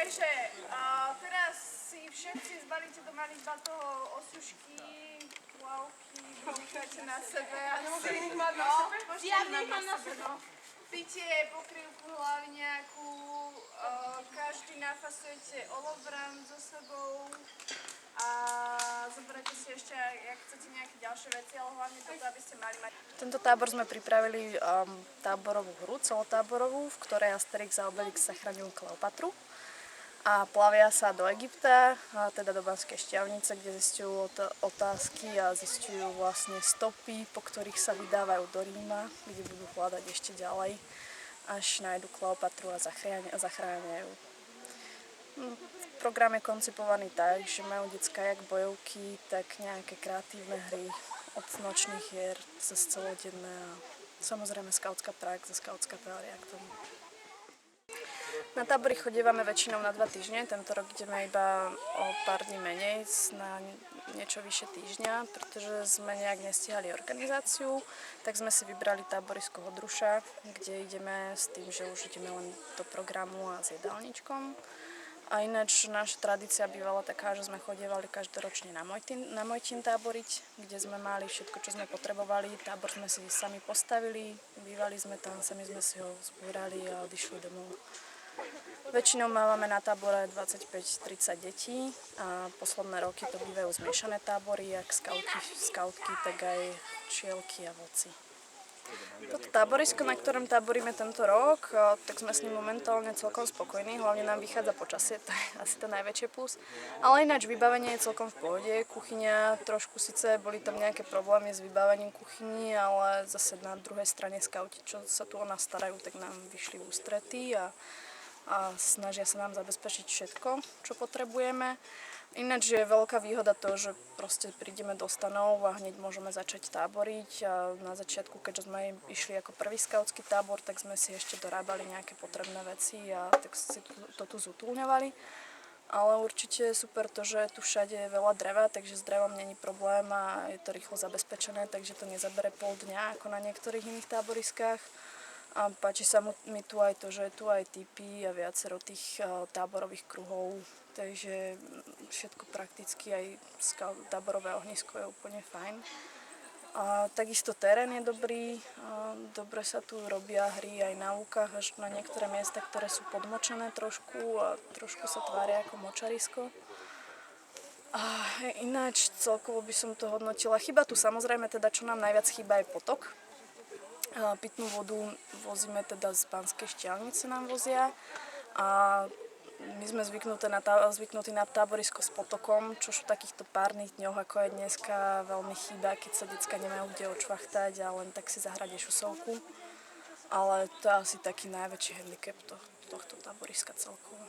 Takže teraz si všetci zbalíte do malých batohov osušky, plavky, búchajte na sebe. A nemôžete ich mať na sebe? Ja nechám na sebe. Pitie, pokrývku hlavy nejakú, každý nafasujete olovran so sebou a zoberete si ešte, ak chcete nejaké ďalšie veci, ale hlavne toto, aby ste mali mať. Tento tábor sme pripravili táborovú hru, celotáborovú, v ktorej Asterix a Obelix zachraňujú Kleopatru a plavia sa do Egypta, teda do Banskej Štiavnice, kde zisťujú otázky a zisťujú vlastne stopy, po ktorých sa vydávajú do Ríma, kde budú hľadať ešte ďalej, až nájdu Kleopatru a zachránia ju. Program je koncipovaný tak, že majú decká jak bojovky, tak nejaké kreatívne hry od nočných hier cez celodenné a samozrejme skautská prax a skautská teória k tomu. Na tábory chodívame väčšinou na 2 týždne, tento rok ideme iba o pár dní menej, na niečo vyššie týždňa, pretože sme nejak nestihali organizáciu, tak sme si vybrali táborisko Hodruša, kde ideme s tým, že už ideme len do programu a s jedálničkom. A ináč naša tradícia bývala taká, že sme chodievali každoročne na Mojtín táboriť, kde sme mali všetko, čo sme potrebovali. Tábor sme si sami postavili, bývali sme tam, sami sme si ho zbúrali a odišli domov. Väčšinou máme na tábore 25-30 detí a posledné roky to bývajú zmiešané tábory, jak skautky, tak aj čielky a vlci. Toto táborisko, na ktorom táboríme tento rok, tak sme s ním momentálne celkom spokojní, hlavne nám vychádza počasie, to je asi ten najväčší plus. Ale ináč vybavenie je celkom v pohode, kuchyňa, trošku síce boli tam nejaké problémy s vybavením kuchyni, ale zase na druhej strane skauti, čo sa tu o nás starajú, tak nám vyšli v ústrety a snažia sa nám zabezpečiť všetko, čo potrebujeme. Ináč je veľká výhoda to, že proste prídeme do stanov a hneď môžeme začať táboriť. A na začiatku, keďže sme išli ako prvý skautský tábor, tak sme si ešte dorábali nejaké potrebné veci a tak si to tu zutúľňovali. Ale určite je super to, že tu všade je veľa dreva, takže s drevom není problém a je to rýchlo zabezpečené, takže to nezabere pol dňa ako na niektorých iných táboriskách. A páči sa mi tu aj to, že je tu aj tipy a viacero tých táborových kruhov, takže všetko prakticky, aj táborové ohnisko je úplne fajn. A takisto terén je dobrý, dobre sa tu robia hry aj na lúkach, až na niektoré miesta, ktoré sú podmočené trošku a trošku sa tvária ako močarisko. A ináč celkovo by som to hodnotila. Chyba tu samozrejme teda, čo nám najviac chýba, je potok. Pitnú vodu vozíme teda z Banskej Štiavnice, nám vozia a my sme zvyknutí na táborisko s potokom, čo v takýchto párnych dňoch, ako je dneska, veľmi chýba, keď sa decka nemajú kde odšvachtať a len tak si zahrať šusovku. Ale to je asi taký najväčší handicap tohto táboriska celkovo.